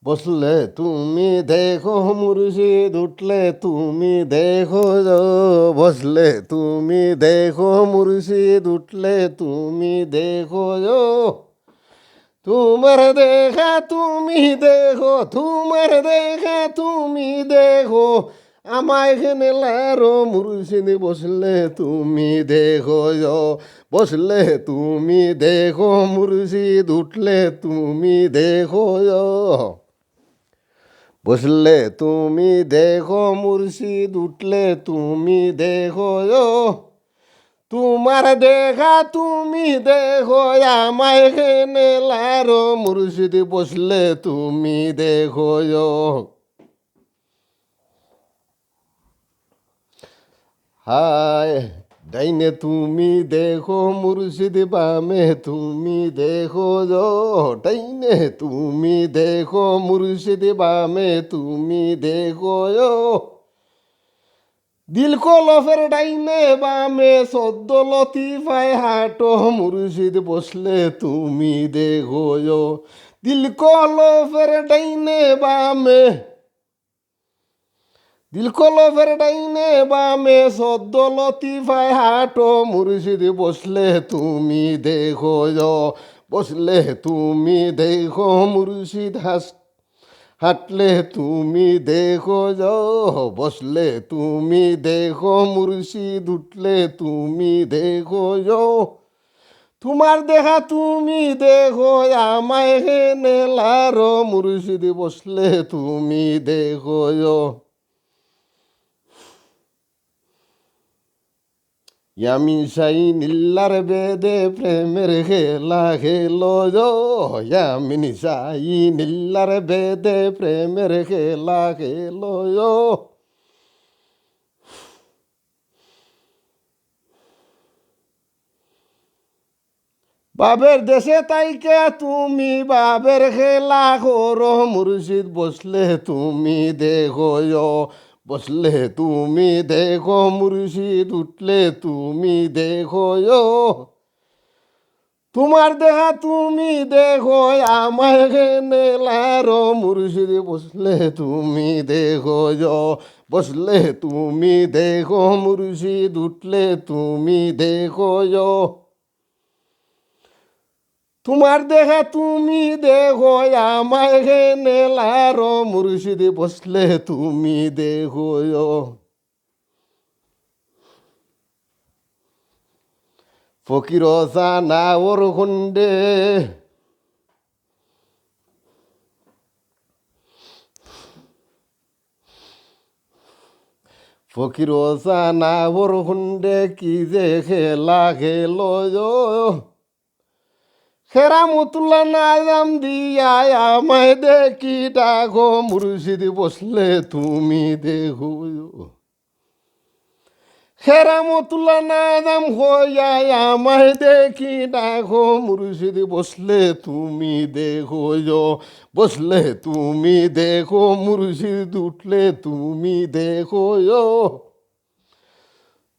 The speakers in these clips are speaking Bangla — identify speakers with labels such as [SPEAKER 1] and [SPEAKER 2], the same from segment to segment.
[SPEAKER 1] বসলে তুমি দেখো মুর্শিদ, উঠলে তুমি দেখো যো। বসলে তুমি দেখো মুর্শিদ, উঠলে তুমি দেখো যো। তোমার দেখা তুমি দেখো, তোমার দেখা তুমি দেখো, আমায় এখানে লারো মুর্শিদ। বসলে তুমি দেখো যো। বসলে তুমি দেখো মুর্শিদ, উঠলে তুমি দেখো যো। বসলে তুমি দেখো মুর্শিদ, উঠলে তুমি দেখো যো। তোমার দেখা তুমি দেখো, আমায় এখানে লারো মুর্শিদ। বসলে তুমি দেখো যো। হায় ডাইনে তুমি দেখো মুর্শিদ, বামে তুমি দেখো যো। ডাইনে তুমি দেখো মুর্শিদ, বামে তুমি দেখো যো। দিল কলফের ডাইনে বামে সদ্য লতিফায় হাটো মুর্শিদ। বসলে তুমি দেখো যো। দিল কলফের ডাইনে বামে, দিল কলফের ডাইনে বামে সদ্য লতিফায় হাটো মুর্শিদ। বসলে তুমি দেখো যো। বসলে তুমি দেখো মুর্শিদ, হাঁটলে তুমি দেখো যো। বসলে তুমি দেখো মুর্শিদ, উঠলে তুমি দেখো যো। তোমার দেখা তুমি দেখো, আমায় হেনে লারো মুর্শিদ। বসলে তুমি দেখো যো। ইয়ামিন সাই নীল্লার বেদে প্রেমের খেলা খেলো যো। ইয়ামিন সাই নীল্লার বেদে প্রেমের খেলা খেলো যো। বাবের দেশে তাইকে তুমি বাবের খেলা করো মুর্শিদ। বসলে তুমি দেখো যো। বসলে তুমি দেখো মুর্শিদ, উঠলে তুমি দেখো যো। তোমার দেখা তুমি দেখো, আমায় এখানে লারো মুর্শিদ। বসলে তুমি দেখো যো। বসলে তুমি দেখো মুর্শিদ, উঠলে তুমি দেখো যো। তোমার দেখা তুমি দেখো, আমায় এখানে লারো মুর্শিদ। বসলে তুমি দেখো যো। ফকির সানা ওর খুন্ডে, ফকির সানা ওর খুন্ডে কি যে খেলা খেলো যো। খেরামতুল্লাহ নাজাম দিয়া আমায় দেখি ডাকো মুর্শিদ। বসলে তুমি দেখো যো। খেরামতুল্লাহ নাজাম হইয়া আমায় দেখি ডাকো মুর্শিদ। বসলে তুমি দেখো যো। বসলে তুমি দেখো মুর্শিদ, উঠলে তুমি দেখো যো।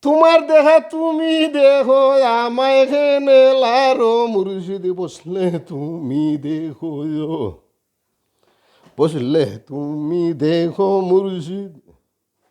[SPEAKER 1] তোমার দেখা তুমি দেখো, আমায় এখানে লারো মুর্শিদ। বসলে তুমি দেখো যো। বসলে তুমি দেখো মুর্শিদ।